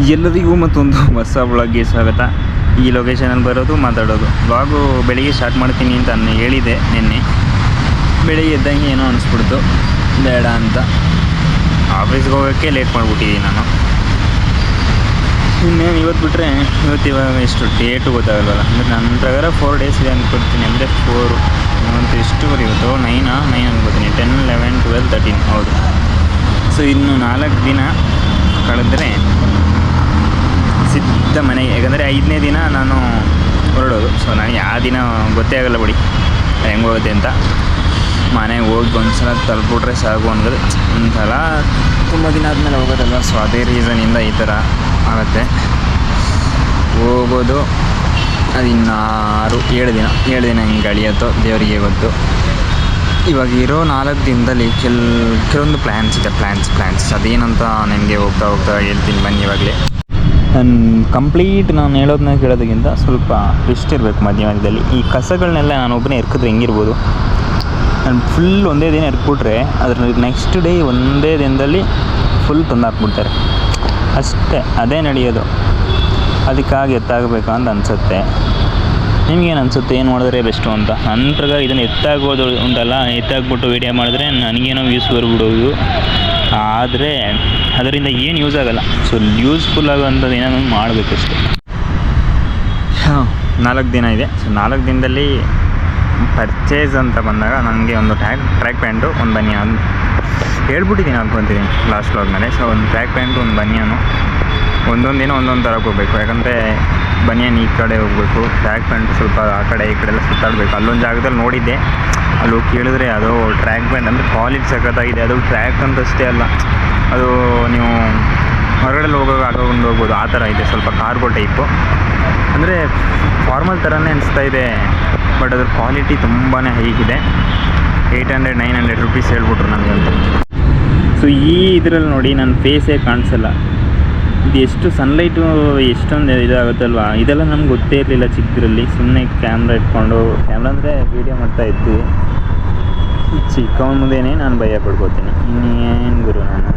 ಎಲ್ಲರಿಗೂ ಮತ್ತೊಂದು ಹೊಸ ವ್ಲಾಗ್ಗೆ ಸ್ವಾಗತ. ಈ ಲೊಕೇಶನಲ್ಲಿ ಬರೋದು, ಮಾತಾಡೋದು. ವ್ಲಾಗು ಬೆಳಿಗ್ಗೆ ಸ್ಟಾರ್ಟ್ ಮಾಡ್ತೀನಿ ಅಂತ ಹೇಳಿದೆ ನಿನ್ನೆ. ಬೆಳಿಗ್ಗೆ ಎದ್ದಂಗೆ ಏನೋ ಅನಿಸ್ಬಿಡ್ತು ಬೇಡ ಅಂತ. ಆಫೀಸ್ಗೆ ಹೋಗೋಕ್ಕೆ ಲೇಟ್ ಮಾಡಿಬಿಟ್ಟಿದ್ದೀನಿ ನಾನು. ಇನ್ನೇನು ಇವತ್ತು ಬಿಟ್ಟರೆ ಇವಾಗ ಎಷ್ಟು ಡೇಟು ಗೊತ್ತಾಗಲ್ವಲ್ಲ. ಅಂದರೆ ನನ್ನ ಪ್ರಕಾರ 4 days ಇದೆ ಅಂದ್ಕೊಡ್ತೀನಿ. ಅಂದರೆ 4 ಮತ್ತು ಎಷ್ಟು ಇವತ್ತು 9 ಅನ್ಕೋತೀನಿ. 10, 11, 12, 13 ಹೌದು. ಸೊ ಇನ್ನು 4 ದಿನ ಕಳೆದ್ರೆ ಸಿದ್ಧ ಮನೆಗೆ. ಯಾಕಂದರೆ 5ನೇ ದಿನ ನಾನು ಹೊರಡೋದು. ಸೊ ನನಗೆ ಆ ದಿನ ಗೊತ್ತೇ ಆಗಲ್ಲ ಬಿಡಿ ಹೆಂಗೆ ಹೋಗುತ್ತೆ ಅಂತ. ಮನೆಗೆ ಹೋಗಿ ಒಂದ್ಸಲ ತಲುಪಿಬಿಟ್ರೆ ಸಾಕು ಅನ್ನೋದು. ಒಂದ್ಸಲ ತುಂಬ ದಿನ ಆದಮೇಲೆ ಹೋಗೋದಲ್ಲ. ಸೊ ಅದೇ ರೀಸನಿಂದ ಈ ಥರ ಆಗುತ್ತೆ. ಹೋಗೋದು ಅದು ಇನ್ನು 7 ದಿನ ಹಿಂಗೆ ಅಳಿಯುತ್ತೋ ದೇವರಿಗೆ ಗೊತ್ತು. ಇವಾಗ ಇರೋ 4 ದಿನದಲ್ಲಿ ಕೆಲವೊಂದು ಪ್ಲ್ಯಾನ್ಸ್ ಇದೆ. ಪ್ಲ್ಯಾನ್ಸ್ ಅದೇನಂತ ನಿಮಗೆ ಹೋಗ್ತಾ ಹೇಳ್ತೀನಿ ಬನ್ನಿ. ಇವಾಗಲೇ ನಾನು ಹೇಳೋದನ್ನ ಕೇಳೋದಕ್ಕಿಂತ ಸ್ವಲ್ಪ ಟ್ವಿಸ್ಟ್ ಇರಬೇಕು ಮಧ್ಯದಲ್ಲಿ. ಈ ಕಸಗಳನ್ನೆಲ್ಲ ನಾನು ಒಬ್ಬನೇ ಎರ್ಕಿದ್ರೆ ಹೆಂಗಿರ್ಬೋದು. ನಾನು ಫುಲ್ ಒಂದೇ ದಿನ ಎರ್ಕ್ಬಿಟ್ರೆ ಅದ್ರ ನೆಕ್ಸ್ಟ್ ಡೇ ಒಂದೇ ದಿನದಲ್ಲಿ ಫುಲ್ ತಂದು ಹಾಕ್ಬಿಡ್ತಾರೆ ಅಷ್ಟೇ. ಅದೇ ನಡೆಯೋದು. ಅದಕ್ಕಾಗಿ ಎತ್ತಾಗಬೇಕು ಅಂತ ಅನಿಸುತ್ತೆ. ನಿಮಗೇನು ಅನಿಸುತ್ತೆ? ಏನು ಮಾಡಿದ್ರೆ ಬೆಸ್ಟು ಅಂತ? ನನ್ನ ಪ್ರಕಾರ ಇದನ್ನು ಎತ್ತಾಗೋದು ಉಂಟಲ್ಲ, ಎತ್ತಾಕ್ಬಿಟ್ಟು ವೀಡಿಯೋ ಮಾಡಿದ್ರೆ ನನಗೇನೋ ವ್ಯೂಸ್ ಬರ್ಬಿಡೋದು. ಆದರೆ ಅದರಿಂದ ಏನು ಯೂಸ್ ಆಗೋಲ್ಲ. ಸೊ ಯೂಸ್ಫುಲ್ ಆಗೋವಂಥದ್ದು ಏನೋ ಮಾಡಬೇಕಷ್ಟೆ. 4 ದಿನ ಇದೆ. ಸೊ 4 ದಿನದಲ್ಲಿ ಪರ್ಚೇಸ್ ಅಂತ ಬಂದಾಗ ನನಗೆ ಒಂದು ಟ್ರ್ಯಾಕ್ ಪ್ಯಾಂಟು, ಒಂದು ಬನಿಯಾನ್ ಹೇಳ್ಬಿಟ್ಟಿದ್ದೀನಿ ಅಂದ್ಕೊತೀನಿ ಲಾಸ್ಟ್ ವ್ಲಾಗ್ ಮೇಲೆ. ಸೊ ಒಂದು ಟ್ರ್ಯಾಕ್ ಪ್ಯಾಂಟು, ಒಂದು ಬನಿಯಾನು, ಒಂದೊಂದು ದಿನ ಒಂದೊಂದು ಥರಕ್ಕೆ ಹೋಗ್ಬೇಕು. ಯಾಕಂದರೆ ಬನಿಯಾನ್ ಈ ಕಡೆ ಹೋಗಬೇಕು, ಟ್ರ್ಯಾಕ್ ಪ್ಯಾಂಟ್ ಸ್ವಲ್ಪ ಆ ಕಡೆ ಈ ಕಡೆ ಎಲ್ಲ ಸುತ್ತಾಡಬೇಕು. ಅಲ್ಲೊಂದು ಜಾಗದಲ್ಲಿ ನೋಡಿದ್ದೆ, ಅಲ್ಲಿ ಹೋಗಿ ಕೇಳಿದ್ರೆ ಅದು ಟ್ರ್ಯಾಕ್ ಪ್ಯಾಂಟ್ ಅಂದರೆ ಕ್ವಾಲಿಟಿ ಸಖತ್ತಾಗಿದೆ. ಅದು ಟ್ರ್ಯಾಕ್ ಅಂತಷ್ಟೇ ಅಲ್ಲ, ಅದು ನೀವು ಹೊರಗಡೆ ಹೋಗುವಾಗ ಆಟೋಕೊಂಡು ಹೋಗ್ಬೋದು, ಆ ಥರ ಇದೆ. ಸ್ವಲ್ಪ ಕಾರ್ಗೋ ಟೈಪು, ಅಂದರೆ ಫಾರ್ಮಲ್ ಥರನೇ ಅನಿಸ್ತಾ ಇದೆ. ಬಟ್ ಅದ್ರ ಕ್ವಾಲಿಟಿ ತುಂಬಾ ಹೈಗಿದೆ. 800-900 ರುಪೀಸ್ ಹೇಳ್ಬಿಟ್ರು ನನಗಂತ. ಸೊ ಈ ಇದರಲ್ಲಿ ನೋಡಿ ನನ್ನ ಫೇಸೇ ಕಾಣಿಸಲ್ಲ. ಇದು ಎಷ್ಟು ಸನ್ಲೈಟು ಎಷ್ಟೊಂದು ಇದಾಗುತ್ತಲ್ವ. ಇದೆಲ್ಲ ನಮ್ಗೆ ಗೊತ್ತೇ ಇರಲಿಲ್ಲ ಚಿಕ್ಕದ್ರಲ್ಲಿ. ಸುಮ್ಮನೆ ಕ್ಯಾಮ್ರಾ ಅಂದರೆ ವೀಡಿಯೋ ಮಾಡ್ತಾಯಿದ್ವಿ. ಚಿಕ್ಕವನ ಮುಂದೆನೇ ನಾನು ಭಯ ಪಡ್ಕೋತೀನಿ, ಇನ್ನೇನು ಗುರು ನಾನು.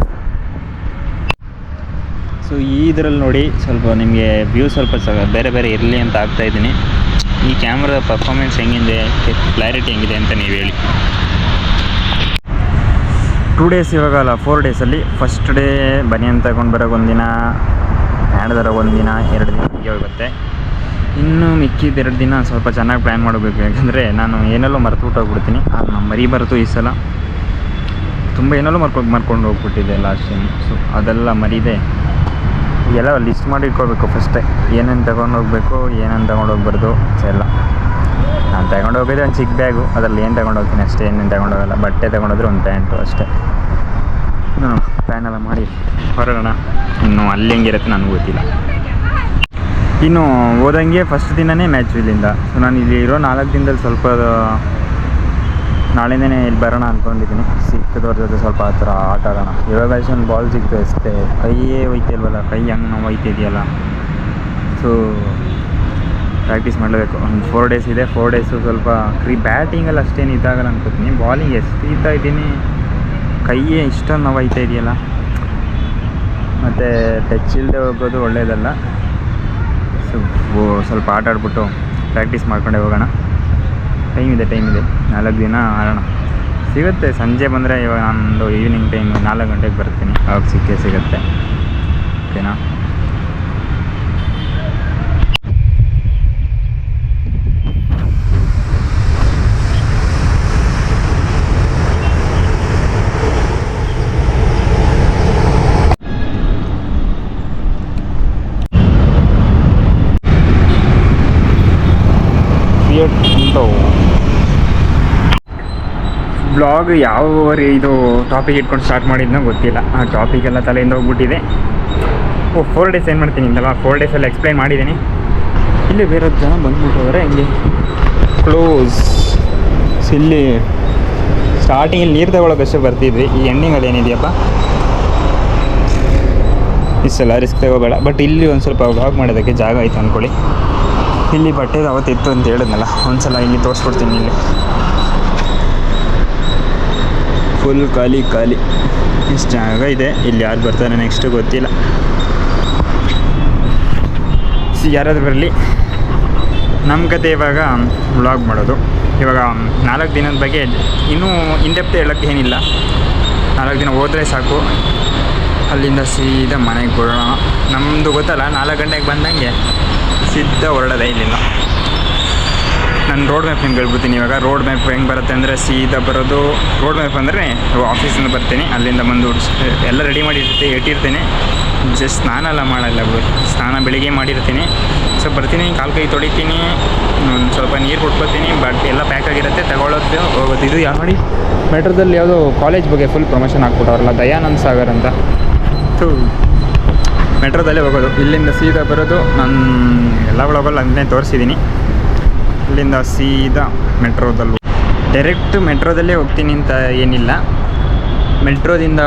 ಸೊ ಈ ಇದರಲ್ಲಿ ನೋಡಿ ಸ್ವಲ್ಪ ನಿಮಗೆ ವ್ಯೂ ಸ್ವಲ್ಪ ಬೇರೆ ಇರಲಿ ಅಂತ ಆಗ್ತಾಯಿದ್ದೀನಿ. ಈ ಕ್ಯಾಮ್ರಾದ ಪರ್ಫಾರ್ಮೆನ್ಸ್ ಹೆಂಗಿದೆ, ಕ್ಲಾರಿಟಿ ಹೆಂಗಿದೆ ಅಂತ ನೀವು ಹೇಳಿ. 2 days ಇವಾಗಲ್ಲ, 4 daysಲ್ಲಿ ಫಸ್ಟ್ ಡೇ ಬನಿಯನ್ ತಗೊಂಡು ಬರೋಕೆ ಒಂದಿನ, ಪ್ಯಾಂಟ್ ತರೋಕೆ ಒಂದಿನ, 2 ದಿನ ಹೀಗೆ ಹೋಗುತ್ತೆ. ಇನ್ನು ಮಿಕ್ಕಿದ 2 ದಿನ ಸ್ವಲ್ಪ ಚೆನ್ನಾಗಿ ಪ್ಲ್ಯಾನ್ ಮಾಡಬೇಕು. ಯಾಕಂದರೆ ನಾನು ಏನೆಲ್ಲೋ ಮರೆತುಬಿಟ್ಟೋಗ್ಬಿಡ್ತೀನಿ. ನಾನು ಮರಿಬಾರ್ದು ಈ ಸಲ. ತುಂಬ ಏನೆಲ್ಲೋ ಮರ್ಕೊಂಡು ಹೋಗ್ಬಿಟ್ಟಿದ್ದೆ ಲಾಸ್ಟ್ ಟೈಮ್. ಸೊ ಅದೆಲ್ಲ ಮರಿದೆ ಎಲ್ಲ ಲಿಸ್ಟ್ ಮಾಡಿ ಇಟ್ಕೊಳ್ಬೇಕು ಫಸ್ಟೇ. ಏನೇನು ತಗೊಂಡು ಹೋಗಬೇಕು, ಏನೇನು ತಗೊಂಡು ಹೋಗ್ಬಾರ್ದು ಎಲ್ಲ. ನಾನು ತಗೊಂಡು ಹೋಗಿದ್ದೆ ಒಂದು ಚಿಕ್ಕ ಬ್ಯಾಗು, ಅದರಲ್ಲಿ ಏನು ತಗೊಂಡು ಹೋಗ್ತೀನಿ ಅಷ್ಟೇ, ಏನೇನು ತಗೊಂಡು ಹೋಗಲ್ಲ. ಬಟ್ಟೆ ತೊಗೊಂಡೋದ್ರೆ ಒಂದು ಪ್ಯಾಂಟು ಅಷ್ಟೇ. ಪ್ಲ್ಯಾನ್ ಎಲ್ಲ ಮಾಡಿ ಹೊರಡೋಣ. ಇನ್ನು ಅಲ್ಲಿ ಹೆಂಗಿರುತ್ತೆ ನನಗೆ ಗೊತ್ತಿಲ್ಲ. ಇನ್ನು ಹೋದಂಗೆ ಫಸ್ಟ್ ದಿನವೇ ಮ್ಯಾಚ್ ಇಲ್ಲಿಂದ. ಸೊ ನಾನು ಇಲ್ಲಿ ಇರೋ 4 ದಿನದಲ್ಲಿ ಸ್ವಲ್ಪ ನಾಳೆನೇ ಇಲ್ಲಿ ಬರೋಣ ಅಂದ್ಕೊಂಡಿದ್ದೀನಿ. ಸಿಕ್ಕದವ್ರ ಜೊತೆ ಸ್ವಲ್ಪ ಆ ಥರ ಆಟ ಆಡೋಣ. ಇವಾಗ ಒಂದು ಬಾಲ್ ಸಿಕ್ತು ಅಷ್ಟೇ. ಕೈಯೇ ಹೋಯ್ತಿಲ್ವಲ್ಲ, ಕೈ ಹಂಗೆ ನಾವು ಹೋಯ್ತಿದೆಯಲ್ಲ. ಸೊ ಪ್ರಾಕ್ಟೀಸ್ ಮಾಡಬೇಕು. ಒಂದು 4 days ಇದೆ. 4 days ಸ್ವಲ್ಪ ಬ್ಯಾಟಿಂಗಲ್ಲಿ ಅಷ್ಟೇನು ಇದಾಗಲ್ಲ ಅನ್ಕೋತೀನಿ. ಬಾಲಿಂಗ್ ಎಷ್ಟು ಇದ್ದೀನಿ, ಕೈಯೇ ಇಷ್ಟೊಂದು ನಾವು ಹೋಯ್ತಾ ಇದೆಯಲ್ಲ. ಮತ್ತು ಟಚ್ ಇಲ್ಲದೆ ಹೋಗೋದು ಒಳ್ಳೆಯದಲ್ಲ. ಸೊ ಸ್ವಲ್ಪ ಆಟ ಆಡ್ಬಿಟ್ಟು ಪ್ರಾಕ್ಟೀಸ್ ಮಾಡ್ಕೊಂಡೆ ಹೋಗೋಣ. ಟೈಮ್ ಇದೆ. 4 ದಿನ ಆಡೋಣ. ಸಿಗುತ್ತೆ ಸಂಜೆ ಬಂದರೆ. ಇವಾಗ ನಾನೊಂದು ಈವ್ನಿಂಗ್ ಟೈಮ್ 4 ಗಂಟೆಗೆ ಬರ್ತೀನಿ. ಆವಾಗ ಸಿಗುತ್ತೆ. ಓಕೆನಾ? ಬ್ಲಾಗ್ ಯಾವ ಇದು ಟಾಪಿಕ್ ಇಟ್ಕೊಂಡು ಸ್ಟಾರ್ಟ್ ಮಾಡಿದ್ನೋ ಗೊತ್ತಿಲ್ಲ. ಆ ಟಾಪಿಕೆಲ್ಲ ತಲೆಯಿಂದ ಹೋಗ್ಬಿಟ್ಟಿದೆ. 4 days ಏನು ಮಾಡ್ತೀನಿ ಅಂತಲ್ಲ, 4 daysಲ್ಲಿ ಎಕ್ಸ್ಪ್ಲೈನ್ ಮಾಡಿದ್ದೀನಿ. ಇಲ್ಲಿ ಬೇರೆ ಜನ ಬಂದ್ಬಿಟ್ಟವ್ರೆ. ಹಿಂಗೆ ಕ್ಲೋಸ್. ಇಲ್ಲಿ ಸ್ಟಾರ್ಟಿಂಗಲ್ಲಿ ನೀರು ತಗೊಳ್ಳೋಕ್ಕಷ್ಟೇ ಬರ್ತಿದ್ವಿ. ಈ ಎಂಡಿಂಗಲ್ಲಿ ಏನಿದೆಯಪ್ಪ, ಇಷ್ಟೆಲ್ಲ ರಿಸ್ಕ್ ತಗೋಬೇಡ. ಬಟ್ ಇಲ್ಲಿ ಒಂದು ಸ್ವಲ್ಪ ವ್ಲಾಗ್ ಮಾಡೋದಕ್ಕೆ ಜಾಗ ಆಯಿತು ಅಂದ್ಕೊಳ್ಳಿ. ಇಲ್ಲಿ ಬಟ್ಟೆದು ಅವತ್ತಿತ್ತು ಅಂತ ಹೇಳಿದ್ನಲ್ಲ, ಒಂದು ಸಲ ಇಲ್ಲಿ ತೋರಿಸ್ಬಿಡ್ತೀನಿ. ಇಲ್ಲಿ ಫುಲ್ ಖಾಲಿ. ಇಷ್ಟು ಜಾಗ ಇದೆ. ಇಲ್ಲಿ ಯಾರು ಬರ್ತಾರೆ ನೆಕ್ಸ್ಟು ಗೊತ್ತಿಲ್ಲ. ಯಾರಾದರೂ ಬರಲಿ, ನಮ್ಮ ಕತೆ ಇವಾಗ ವ್ಲಾಗ್ ಮಾಡೋದು. ಇವಾಗ 4 ದಿನದ ಬಗ್ಗೆ ಇನ್ನೂ ಇನ್ಡೆಪ್ತ್ ಹೇಳೋಕ್ಕೆ ಏನಿಲ್ಲ. 4 ದಿನ ಹೋದರೆ ಸಾಕು, ಅಲ್ಲಿಂದ ಸೀದಾ ಮನೆಗೆ ಬರೋಣ. ನಮ್ಮದು ಗೊತ್ತಲ್ಲ, 4 ಗಂಟೆಗೆ ಬಂದಂಗೆ ಸೀದಾ ಹೊರಡೋದೆ ಇಲ್ಲಿಂದ. ನಾನು ರೋಡ್ ಮ್ಯಾಪ್ ನಿಮ್ಗೆ ಹೇಳ್ಬಿಡ್ತೀನಿ. ಇವಾಗ ರೋಡ್ ಮ್ಯಾಪ್ ಹೆಂಗೆ ಬರುತ್ತೆ ಅಂದರೆ, ಸೀದಾ ಬರೋದು ರೋಡ್ ಮ್ಯಾಪ್ ಅಂದರೆ ಆಫೀಸಿಂದ ಬರ್ತೀನಿ, ಅಲ್ಲಿಂದ ಬಂದು ಎಲ್ಲ ರೆಡಿ ಮಾಡಿ ಇಟ್ಟಿರ್ತೀನಿ. ಜಸ್ಟ್ ಸ್ನಾನ ಎಲ್ಲ ಮಾಡಲ್ಲ ಬಿಡು, ಸ್ನಾನ ಬೆಳಿಗ್ಗೆ ಮಾಡಿರ್ತೀನಿ. ಸೊ ಬರ್ತೀನಿ, ಕಾಲು ಕೈ ತೊಳಿತೀನಿ, ಒಂದು ಸ್ವಲ್ಪ ನೀರು ಕೊಟ್ಕೊತೀನಿ, ಬಟ್ ಎಲ್ಲ ಪ್ಯಾಕ್ ಆಗಿರುತ್ತೆ, ತಗೊಳ್ಳೋದು ಹೋಗೋದು. ಇದು ಯಾವ ನೋಡಿ ಮೆಟ್ರೋದಲ್ಲಿ ಯಾವುದೋ ಕಾಲೇಜ್ ಬಗ್ಗೆ ಫುಲ್ ಪ್ರಮೋಷನ್ ಹಾಕ್ಬಿಟ್ಟವ್ರಲ್ಲ, ದಯಾನಂದ್ ಸಾಗರ್ ಅಂತ. ಮೆಟ್ರೋದಲ್ಲೇ ಹೋಗೋದು, ಇಲ್ಲಿಂದ ಸೀದಾ ಬರೋದು. ನಾನು ಎಲ್ಲ ವ್ಲಾಗಲ್ಲಿ ಅದನ್ನೇ ತೋರಿಸಿದ್ದೀನಿ. ಇಲ್ಲಿಂದ ಸೀದಾ ಮೆಟ್ರೋದಲ್ಲೂ ಡೈರೆಕ್ಟ್ ಮೆಟ್ರೋದಲ್ಲೇ ಹೋಗ್ತೀನಿ ಅಂತ ಏನಿಲ್ಲ. ಮೆಟ್ರೋದಿಂದ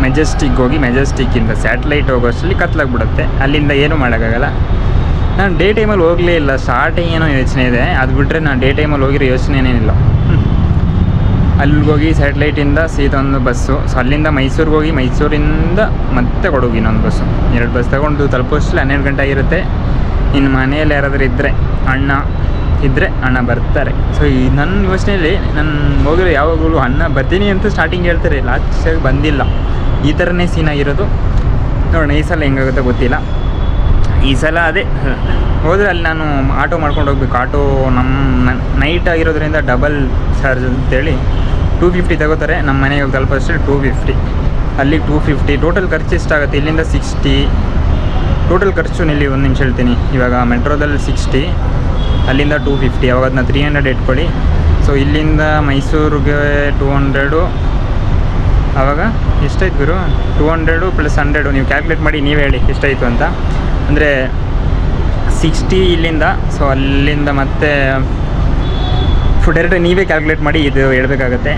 ಮೆಜೆಸ್ಟಿಕ್ ಹೋಗಿ, ಮೆಜೆಸ್ಟಿಕ್ಕಿಂದ ಸ್ಯಾಟಲೈಟ್ ಹೋಗೋಷ್ಟರಲ್ಲಿ ಕತ್ಲಾಗ್ಬಿಡುತ್ತೆ. ಅಲ್ಲಿಂದ ಏನೂ ಮಾಡೋಕ್ಕಾಗಲ್ಲ. ನಾನು ಡೇ ಟೈಮಲ್ಲಿ ಹೋಗಲೇ ಇಲ್ಲ. ಸ್ಟಾರ್ಟಿಂಗ್ ಏನೋ ಯೋಚನೆ ಇದೆ, ಅದು ಬಿಟ್ಟರೆ ನಾನು ಡೇ ಟೈಮಲ್ಲಿ ಹೋಗಿರೋ ಯೋಚನೆನೇನಿಲ್ಲ. ಅಲ್ಲಿಗೋಗಿ ಸ್ಯಾಟಲೈಟಿಂದ ಸೀದಾ ಒಂದು ಬಸ್ಸು. ಸೊ ಅಲ್ಲಿಂದ ಮೈಸೂರಿಗೆ ಹೋಗಿ, ಮೈಸೂರಿಂದ ಮತ್ತೆ ಕೊಡಗು ಇನ್ನೊಂದು ಬಸ್ಸು. 2 ಬಸ್ ತಗೊಂಡು ತಲುಪೋಷ್ಟರಲ್ಲಿ 12 ಗಂಟೆ ಆಗಿರುತ್ತೆ. ಇನ್ನು ಮನೆಯಲ್ಲಿ ಯಾರಾದರೂ ಇದ್ದರೆ, ಅಣ್ಣ ಇದ್ದರೆ ಅಣ್ಣ ಬರ್ತಾರೆ. ಸೊ ಈ ನನ್ನ ಯೋಚನೆಯಲ್ಲಿ ನಾನು ಹೋಗಿರೋ ಯಾವಾಗಲೂ ಅಣ್ಣ ಬರ್ತೀನಿ ಅಂತ ಸ್ಟಾರ್ಟಿಂಗ್ ಹೇಳ್ತಾರೆ, ಲಾಸ್ಟಾಗಿ ಬಂದಿಲ್ಲ. ಈ ಥರನೇ ಸೀನಾಗಿರೋದು. ನೋಡೋಣ ಈ ಸಲ ಹೆಂಗಾಗುತ್ತೆ ಗೊತ್ತಿಲ್ಲ. ಈ ಸಲ ಅದೇ ಹೋದರೆ ಅಲ್ಲಿ ನಾನು ಆಟೋ ಮಾಡ್ಕೊಂಡು ಹೋಗ್ಬೇಕು. ಆಟೋ ನಮ್ಮ ನೈಟ್ ಆಗಿರೋದ್ರಿಂದ ಡಬಲ್ ಚಾರ್ಜ್ ಅಂತೇಳಿ 250 ತಗೋತಾರೆ. ನಮ್ಮ ಮನೆಗೆ ಹೋಗಿ ತಲುಪೋಷ್ಟರಲ್ಲಿ 250, ಅಲ್ಲಿಗೆ 250. ಟೋಟಲ್ ಖರ್ಚು ಎಷ್ಟಾಗುತ್ತೆ ಇಲ್ಲಿಂದ 60. ಟೋಟಲ್ ಖರ್ಚು ಇಲ್ಲಿ ಒಂದು ನಿಮಿಷ ಹೇಳ್ತೀನಿ. ಇವಾಗ ಮೆಟ್ರೋದಲ್ಲಿ 60, ಅಲ್ಲಿಂದ 250. ಅವಾಗ ಅದನ್ನ 300 ಇಟ್ಕೊಳ್ಳಿ. ಸೊ ಇಲ್ಲಿಂದ ಮೈಸೂರಿಗೆ 200. ಆವಾಗ ಎಷ್ಟಾಯ್ತು ಗುರು? 200 + 100. ನೀವು ಕ್ಯಾಲ್ಕುಲೇಟ್ ಮಾಡಿ ನೀವೇ ಹೇಳಿ ಎಷ್ಟಾಯಿತು ಅಂತ. ಅಂದರೆ 60 ಇಲ್ಲಿಂದ. ಸೊ ಅಲ್ಲಿಂದ ಮತ್ತೆ ಡೈರೆಕ್ಟ್ ನೀವೇ ಕ್ಯಾಲ್ಕುಲೇಟ್ ಮಾಡಿ ಇದು ಹೇಳ್ಬೇಕಾಗತ್ತೆ.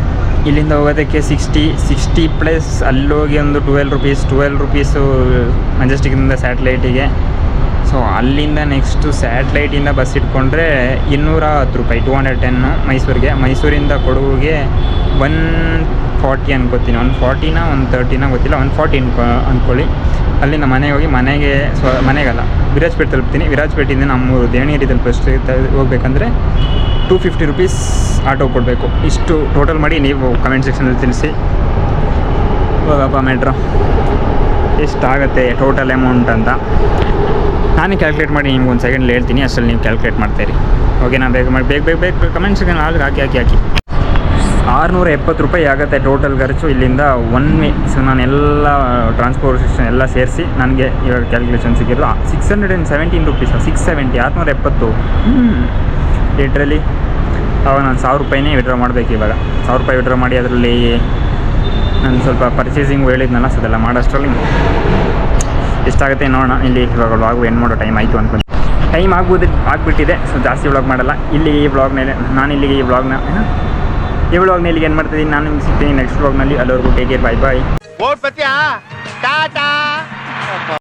ಇಲ್ಲಿಂದ ಹೋಗೋದಕ್ಕೆ 60 ಪ್ಲಸ್ ಅಲ್ಲೋಗಿ ಒಂದು 12 ರೂಪೀಸು ಮೆಜೆಸ್ಟಿಕ್ಕಿಂದ ಸ್ಯಾಟಲೈಟಿಗೆ. ಸೊ ಅಲ್ಲಿಂದ ನೆಕ್ಸ್ಟು ಸ್ಯಾಟಲೈಟಿಂದ ಬಸ್ ಇಟ್ಕೊಂಡ್ರೆ 210 ರೂಪಾಯಿ, 210 ಮೈಸೂರಿಗೆ. ಮೈಸೂರಿಂದ ಕೊಡಗುಗೆ 140 ಅನ್ಕೋತೀನಿ, 140 130 ಗೊತ್ತಿಲ್ಲ, 140 ಅಂದ್ಕೊಳ್ಳಿ. ಅಲ್ಲಿಂದ ಮನೆಗೆ ಹೋಗಿ, ಮನೆಗಲ್ಲ ವಿರಾಜಪೇಟೆ ತಲುಪ್ತೀನಿ. ವಿರಾಜಪೇಟೆಯಿಂದ ನಮ್ಮೂರು ದೇವನಹಳ್ಳಿ ತಲುಪಷ್ಟು ಹೋಗ್ಬೇಕಂದ್ರೆ 250 ರೂಪೀಸ್ ಆಟೋ ಕೊಡಬೇಕು. ಇಷ್ಟು ಟೋಟಲ್ ಮಾಡಿ ನೀವು ಕಮೆಂಟ್ ಸೆಕ್ಷನಲ್ಲಿ ತಿಳಿಸಿ. ಹೋಗಪ್ಪ ಮೆಟ್ರೋ ಎಷ್ಟಾಗುತ್ತೆ ಟೋಟಲ್ ಅಮೌಂಟ್ ಅಂತ ನಾನೇ ಕ್ಯಾಲ್ಕುಲೇಟ್ ಮಾಡಿ ನಿಮ್ಗೆ ಒಂದು ಸೆಕೆಂಡ್ ಹೇಳ್ತೀನಿ. ಅಷ್ಟರಲ್ಲಿ ನೀವು ಕ್ಯಾಲ್ಕುಲೇಟ್ ಮಾಡ್ತೀರಿ. ಓಕೆನಾ? ಬೇಗ ಕಮೆಂಟ್ ಸೆಕ್ಷನ್ ಹಾಕಿ 670 ರೂಪಾಯಿ ಆಗುತ್ತೆ ಟೋಟಲ್ ಖರ್ಚು ಇಲ್ಲಿಂದ ಒನ್ ವೇ. ಸೊ ನಾನೆಲ್ಲ ಟ್ರಾನ್ಸ್ಪೋರ್ಟೇಷನ್ ಎಲ್ಲ ಸೇರಿಸಿ ನನಗೆ ಇವಾಗ ಕ್ಯಾಲ್ಕುಲೇಷನ್ ಸಿಕ್ಕಿರೋದು 617 ರೂಪೀಸ್. 670, 670 ಲೀಟ್ರಲ್ಲಿ. ಅವಾಗ ನಾನು 1000 ರೂಪಾಯಿನೇ ವಿಡ್ರಾ ಮಾಡಬೇಕು. ಇವಾಗ 1000 ರೂಪಾಯಿ ವಿಡ್ರಾ ಮಾಡಿ ಅದರಲ್ಲಿ ನಾನು ಸ್ವಲ್ಪ ಪರ್ಚೇಸಿಂಗು ಹೇಳಿದ್ನಲ್ಲ, ಸೊ ಅದೆಲ್ಲ ಮಾಡೋಷ್ಟರಲ್ಲಿ ಎಷ್ಟಾಗುತ್ತೆ ನೋಡೋಣ. ಇಲ್ಲಿ ಇವಾಗ ವ್ಲಾಗು ಎಂಡ್ ಮಾಡೋ ಟೈಮ್ ಆಯಿತು ಅನ್ಕೊಂಡು ಟೈಮ್ ಆಗಿಬಿಟ್ಟಿದೆ. ಸೊ ಜಾಸ್ತಿ ವ್ಲಾಗ್ ಮಾಡಲ್ಲ ಇಲ್ಲಿ. ಈ ವ್ಲಾಗ್ ಮೇಲೆ ನಾನಿಲ್ಲಿಗೆ ಈ ವ್ಲಾಗ್ನ ಇಲ್ಲಿಗೆ ಏನು ಮಾಡ್ತಿದ್ದೀನಿ. ನಾನು ನಿಮ್ಗೆ ಸಿಗ್ತೀನಿ ನೆಕ್ಸ್ಟ್ ವ್ಲಾಗ್ನಲ್ಲಿ. ಅಲ್ಲಿವರೆಗೂ ಟೇಕ್ ಕೇರ್, ಬಾಯ್ ಬಾಯ್.